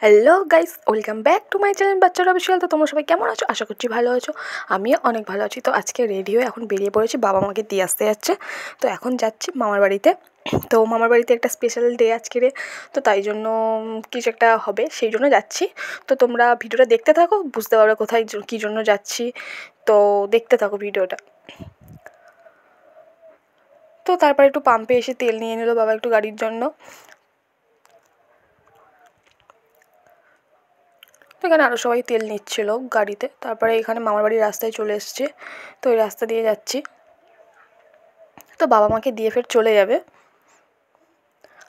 Hello guys, welcome back to my channel বাচ্চারা official. তো তোমরা সবাই কেমন আছো? আশা করছি ভালো আছো। আমিও অনেক ভালো আছি। তো আজকে রেডি হয়ে এখন বেরিয়ে পড়েছি, বাবা মাকে দিয়ে আসতে যাচ্ছে। তো এখন যাচ্ছি মামার বাড়িতে। তো মামার বাড়িতে একটা স্পেশাল ডে আজকে রে, তো তাই জন্য কিছু একটা হবে, সেই জন্য যাচ্ছি। তো তোমরা ভিডিওটা দেখতে থাকো, বুঝতে পারবে কোথায় কী জন্য যাচ্ছি। তো দেখতে থাকো ভিডিওটা। তো তারপর একটু পাম্পে এসে তেল নিয়ে নিল বাবা একটু গাড়ির জন্য। তো এখানে আরও সবাই তেল নিচ্ছিল গাড়িতে। তারপরে এখানে মামার বাড়ির রাস্তায় চলে এসছে। তো ওই রাস্তা দিয়ে যাচ্ছি। তো বাবা মাকে দিয়ে ফের চলে যাবে।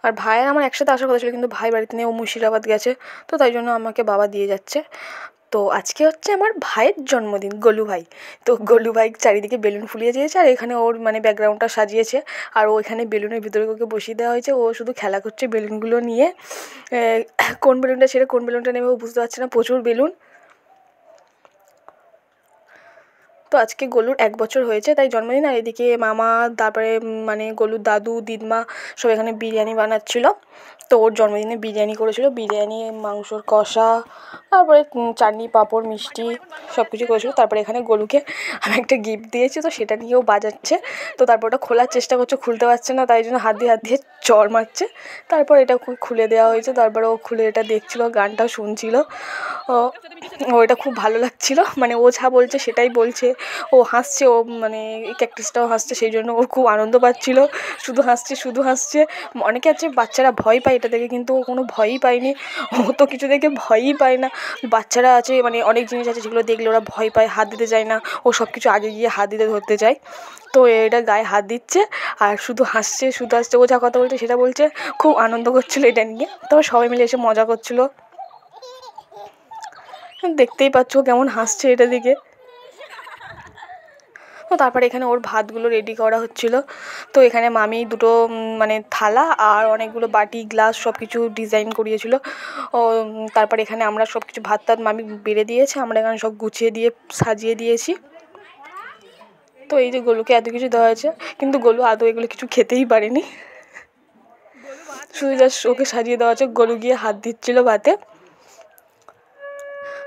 আর ভাইয়ের আমার একসাথে আসার কথা ছিল, কিন্তু ভাই বাড়িতে নিয়ে ও মুর্শিদাবাদ গেছে। তো তাই জন্য আমাকে বাবা দিয়ে যাচ্ছে। তো আজকে হচ্ছে আমার ভাইয়ের জন্মদিন, গোলু ভাই। তো গোলু ভাই চারিদিকে বেলুন ফুলিয়ে দিয়েছে, আর এখানে ওর মানে ব্যাকগ্রাউন্ডটা সাজিয়েছে। আর ও এখানে বেলুনের ভিতরে ওকে বসিয়ে দেওয়া হয়েছে। ও শুধু খেলা করছে বেলুনগুলো নিয়ে। কোন বেলুনটা ছেড়ে কোন বেলুনটা নেবে ও বুঝতে পারছে না, প্রচুর বেলুন। তো আজকে গোলুর 1 বছর হয়েছে, তাই জন্মদিন। আর এদিকে মামা, তারপরে মানে গোলুর দাদু দিদমা সব এখানে বিরিয়ানি বানাচ্ছিল। তো ওর জন্মদিনে বিরিয়ানি করেছিল, বিরিয়ানি, মাংসর কষা, তারপরে চাটনি, পাঁপড়, মিষ্টি সব কিছু করেছিল। তারপরে এখানে গোলুকে আমি একটা গিফট দিয়েছি, তো সেটা নিয়েও বাজাচ্ছে। তো তারপর ওটা খোলার চেষ্টা করছে, খুলতে পারছে না, তাই জন্য হাত দিয়ে চড় মারছে। তারপর এটা খুলে দেওয়া হয়েছে। তারপরে ও খুলে এটা দেখছিল, গানটাও শুনছিল। ও এটা খুব ভালো লাগছিল, মানে ও যা বলছে সেটাই বলছে। ও হাসছে, ও মানে এই ক্যাকটাসটাও হাসছে, সেই জন্য ওর খুব আনন্দ পাচ্ছিল। শুধু হাসছে শুধু হাসছে। অনেকে আছে বাচ্চারা ভয় পায় এটা দেখে, কিন্তু ও কোনো ভয়ই পায়নি। ও তো কিছু দেখে ভয়ই পায় না। বাচ্চারা আছে মানে অনেক জিনিস আছে যেগুলো দেখলে ওরা ভয় পায়, হাত দিতে চায় না। ও সব কিছু আগে গিয়ে হাত দিতে ধরতে চায়। তো এটা গায়ে হাত দিচ্ছে আর শুধু হাসছে শুধু হাসছে। ও যা কথা বলছে সেটা বলছে, খুব আনন্দ করছিলো এটা নিয়ে। তবে সবাই মিলে এসে মজা করছিলো। দেখতেই পাচ্ছ কেমন হাসছে এটা দিকে। তো তারপরে এখানে ওর ভাতগুলো রেডি করা হচ্ছিল। তো এখানে মামি দুটো মানে থালা আর অনেকগুলো বাটি গ্লাস সব কিছু ডিজাইন করিয়েছিল। ও তারপরে এখানে আমরা সব কিছু ভাত টাত মামি বেড়ে দিয়েছে, আমরা এখানে সব গুছিয়ে দিয়ে সাজিয়ে দিয়েছি। তো এই যে গোলুকে এত কিছু দেওয়া হয়েছে, কিন্তু গোলু আদৌ এগুলো কিছু খেতেই পারেনি, শুধু জাস্ট ওকে সাজিয়ে দেওয়া হচ্ছে। গোলু গিয়ে হাত দিচ্ছিল ভাতে।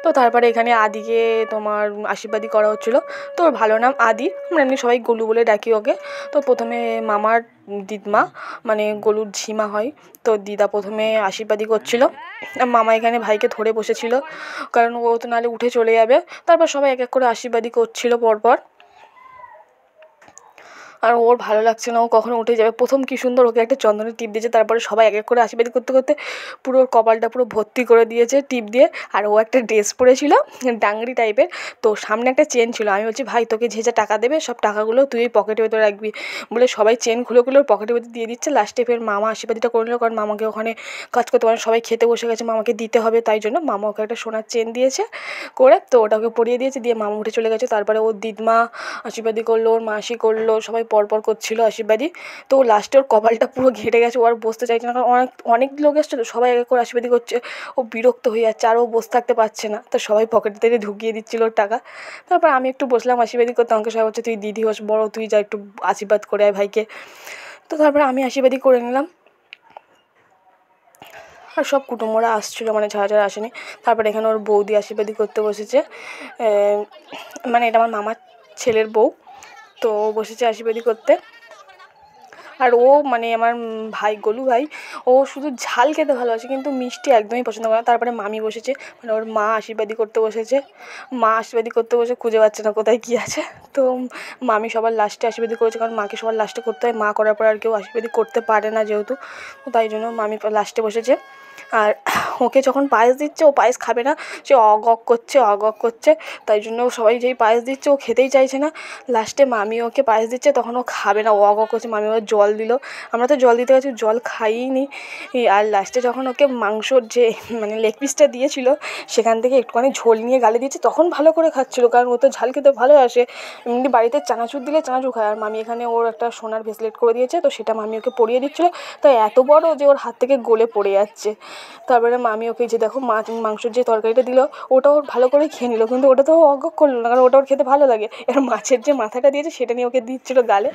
তো তারপরে এখানে আদিকে তোমার আশীর্বাদী করা হচ্ছিলো। তো ওর ভালো নাম আদি, আমরা এমনি সবাই গোলু বলে ডাকি ওকে। তো প্রথমে মামার দিদমা মানে গোলুর ঝিমা হয়, তো দিদা প্রথমে আশীর্বাদী করছিল। মামা এখানে ভাইকে ধরে বসেছিল, কারণ ও তো নাহলে উঠে চলে যাবে। তারপর সবাই এক এক করে আশীর্বাদী করছিল পরপর। আর ওর ভালো লাগছে না, ও কখনো উঠে যাবে। প্রথম কী সুন্দর ওকে একটা চন্দনের টিপ দিয়েছে, তারপরে সবাই এক এক করে আশীর্বাদ করতে করতে পুরো ওর কপালটা পুরো ভর্তি করে দিয়েছে টিপ দিয়ে। আর ও একটা ড্রেস পরেছিল ডাংরি টাইপের, তো সামনে একটা চেন ছিল। আমি বলছি ভাই তোকে যে যা টাকা দেবে সব টাকাগুলো তুই এই পকেটের ভেতরে রাখবি বলে সবাই চেন খুলে খুলে ওর পকেটের ভেতরে দিয়ে দিচ্ছে। লাস্টে ফের মামা আশীর্বাদটা করে নিল, কারণ মামাকে ওখানে কাজ করতে পারে, সবাই খেতে বসে গেছে, মামাকে দিতে হবে, তাই জন্য মামা ওকে একটা সোনার চেন দিয়েছে করে। তো ওটা ওকে পরিয়ে দিয়েছে, দিয়ে মামা উঠে চলে গেছে। তারপরে ওর দিদমা আশীর্বাদী করলো, ওর মাসি করলো, সবাই পরপর করছিল আশীর্বাদী। তো লাস্টে ওর কপালটা পুরো ঘেটে গেছে, ও আর বসতে চাইছে না, কারণ অনেক অনেক লোক এসছে, তো সবাই এক এক করে আশীর্বাদী করছে। ও বিরক্ত হয়ে যাচ্ছে, আর ও বসে থাকতে পারছে না, তো সবাই পকেট থেকে ঢুকিয়ে দিচ্ছিল ওর টাকা। তারপর আমি একটু বসলাম আশীর্বাদী করতে, আমাকে সবাই বলছে তুই দিদি হোস বড়, তুই যা একটু আশীর্বাদ করে আয় ভাইকে। তো তারপরে আমি আশীর্বাদী করে নিলাম। আর সব কুটুম্বরা আসছিলো, মানে যারা যারা আসেনি। তারপরে এখানে ওর বৌদি আশীর্বাদী করতে বসেছে, মানে এটা আমার মামার ছেলের বউ। তো ও বসেছে আশীর্বাদী করতে। আর ও মানে আমার ভাই গোলু ভাই, ও শুধু ঝাল খেতে ভালোবাসে, কিন্তু মিষ্টি একদমই পছন্দ করে না। তারপরে মামি বসেছে, মানে ওর মা আশীর্বাদী করতে বসেছে। মা আশীর্বাদী করতে বসে খুঁজে পাচ্ছে না কোথায় কী আছে। তো মামি সবার লাস্টে আশীর্বাদী করেছে, কারণ মাকে সবার লাস্টে করতে হয়, মা করার পর আর কেউ আশীর্বাদী করতে পারে না যেহেতু, তো তাই জন্য মামি লাস্টে বসেছে। আর ওকে যখন পায়েস দিচ্ছে, ও পায়েস খাবে না, সে অগ অগ করছে অগ অগ করছে। তাই জন্য সবাই যেই পায়েস দিচ্ছে ও খেতেই চাইছে না। লাস্টে মামি ওকে পায়েস দিচ্ছে, তখন ও খাবে না, ও অগ অগ করছে। মামি ওর জল দিল, আমরা তো জল দিতে গেছি, জল খাইনি। আর লাস্টে যখন ওকে মাংসর যে মানে লেগ পিসটা দিয়েছিল, সেখান থেকে একটুখানি ঝোল নিয়ে গালে দিয়েছে, তখন ভালো করে খাচ্ছিলো, কারণ ও তো ঝাল খেতে ভালোবাসে। এমনি বাড়িতে চানাচুর দিলে চানাচুর খায়। আর মামি এখানে ওর একটা সোনার ব্রেসলেট করে দিয়েছে, তো সেটা মামি ওকে পরিয়ে দিচ্ছিলো। তো এত বড় যে ওর হাত থেকে গলে পড়ে যাচ্ছে। তারপরে মামি ওকে যে দেখো মাংসের যে তরকারিটা দিল, ওটা ওর ভালো করে খেয়ে নিল, কিন্তু ওটা তো অজ্ঞ করলো না, কারণ ওটা ওর খেতে ভালো লাগে। এবার মাছের যে মাথাটা দিয়েছে সেটা নিয়ে ওকে দিচ্ছিলো গালে।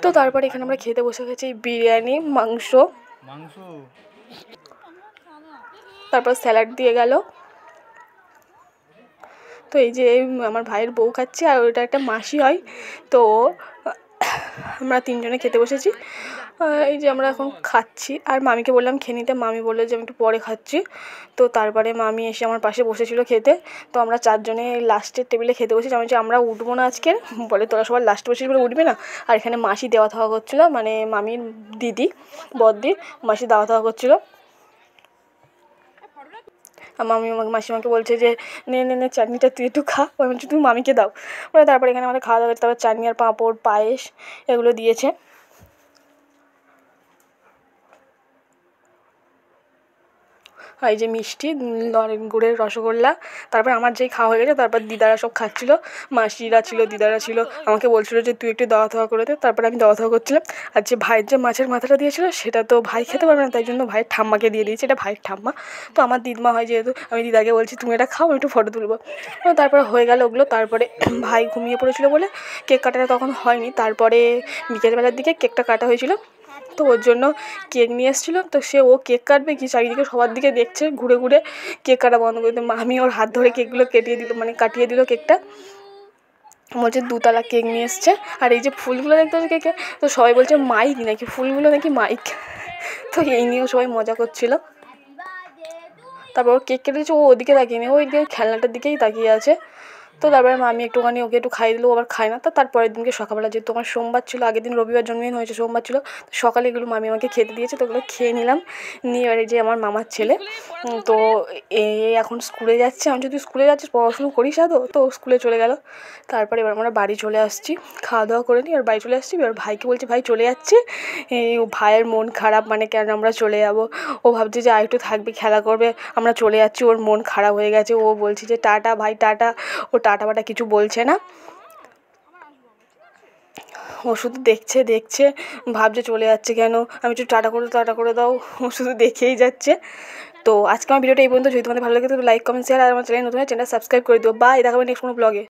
তো তারপরে এখানে আমরা খেতে বসে গেছি বিরিয়ানি, মাংস। তারপর স্যালাড দিয়ে গেল। তো এই যে আমার ভাইয়ের বউ খাচ্ছে, আর ওটা একটা মাসি হয়। তো আমরা তিনজনে খেতে বসেছি। এই যে আমরা এখন খাচ্ছি, আর মামিকে বললাম খেয়ে নিতে, মামি বললো যে আমি একটু পরে খাচ্ছি। তো তারপরে মামি এসে আমার পাশে বসেছিল খেতে। তো আমরা চারজনে লাস্টের টেবিলে খেতে বসেছি। আমি বলছি আমরা উঠবো না আজকে, বলে তোরা সবার লাস্টে বসেছি বলে উঠবে না। আর এখানে মাসি দেওয়া থাওয়া করছিলো, মানে মামির দিদি বড়দি মাসি দেওয়া থাওয়া করছিলো। আর মামি মাসিমাকে বলছে যে নে নে নে চাটনিটা তুই একটু খা। ওই বলছি তুমি মামিকে দাও। ওরা তারপরে এখানে আমাদের খাওয়া দাওয়া, তারপর চাটনি আর পাঁপড় পায়েস এগুলো দিয়েছে। এই যে মিষ্টি গুড়ের রসগোল্লা। তারপর আমার যেই খাওয়া হয়ে গেছে, তারপর দিদারা সব খাচ্ছিল, মাসিরা ছিল, দিদারা ছিল, আমাকে বলছিল যে তুই একটু দাওয়া থাওয়া করে দে। তারপরে আমি দাওয়া থাওয়া করছিলাম। আর যে ভাইয়ের যে মাছের মাথাটা দিয়েছিল সেটা তো ভাই খেতে পারবে না, তাই জন্য ভাইয়ের ঠাম্মাকে দিয়ে দিয়েছি। এটা ভাইয়ের ঠাম্মা, তো আমার দিদমা হয় যেহেতু, আমি দিদাকে বলছি তুমি এটা খাও, আমি একটু ফটো তুলবো। তারপরে হয়ে গেল ওগুলো। তারপরে ভাই ঘুমিয়ে পড়েছিল বলে কেক কাটাটা তখন হয়নি। তারপরে বিকেলবেলার দিকে কেকটা কাটা হয়েছিল। তো ওর জন্য কেক নিয়ে এসেছিলো। তো ও কেক কাটবে কি চারিদিকে সবার দিকে দেখছে, ঘুরে ঘুরে কেক কাটা বন্ধ করে দিল। আমি ওর হাত ধরে কেকগুলো কেটিয়ে দিল, মানে কাটিয়ে দিল কেকটা। বলছে 2তলা কেক নিয়ে এসছে। আর এই যে ফুলগুলো দেখতে হচ্ছে কেকে, তো সবাই বলছে মাইক নাকি, ফুলগুলো নাকি মাইক। তো এই নিয়েও সবাই মজা করছিলো। তারপর কেক কেটেছে, ও ওদিকে তাকিয়ে নেই, ওই খেলনাটার দিকেই তাকিয়ে আছে। তো তারপরে মামি একটুখানি ওকে একটু খাইয়ে দিল, আবার খায় না। তো তারপরের দিনকে সকালবেলা, যেহেতু আমার সোমবার ছিল, আগের দিন রবিবার জন্মদিন হয়েছে, সোমবার ছিল, তো সকালে এগুলো মামি আমাকে খেতে দিয়েছে। তো ওগুলো খেয়ে নিলাম। নিয়ে এবারে যে আমার মামার ছেলে, তো এখন স্কুলে যাচ্ছে। আমি যদি স্কুলে যাচ্ছিস পড়াশুনো করিস না, তো স্কুলে চলে গেল। তারপরে এবার আমরা বাড়ি চলে আসছি, খাওয়া দাওয়া করে নিই আর বাড়ি চলে আসছি। এবার ভাইকে বলছি ভাই চলে যাচ্ছি। ভাইয়ের মন খারাপ, মানে কেন আমরা চলে যাব। ও ভাবছে যে আরেকটু থাকবে, খেলা করবে, আমরা চলে যাচ্ছি, ওর মন খারাপ হয়ে গেছে। ও বলছে যে টাটা ভাই টাটা। ও টাটা বাটা কিছু বলছে না, ও শুধু দেখছে দেখছে, ভাবছে চলে যাচ্ছে কেন, আমি একটু টাটা করে দাও। ও শুধু দেখেই যাচ্ছে। তো আজকে আমার ভিডিওটা এই পর্যন্ত। যদি তোমাদের ভালো লাগে তো লাইক কমেন্ট শেয়ার, আর আমার চ্যানেল নতুন চ্যানেল সাবস্ক্রাইব করে দিও। বাই, দেখা হবে নেক্সট কোনো ব্লগে।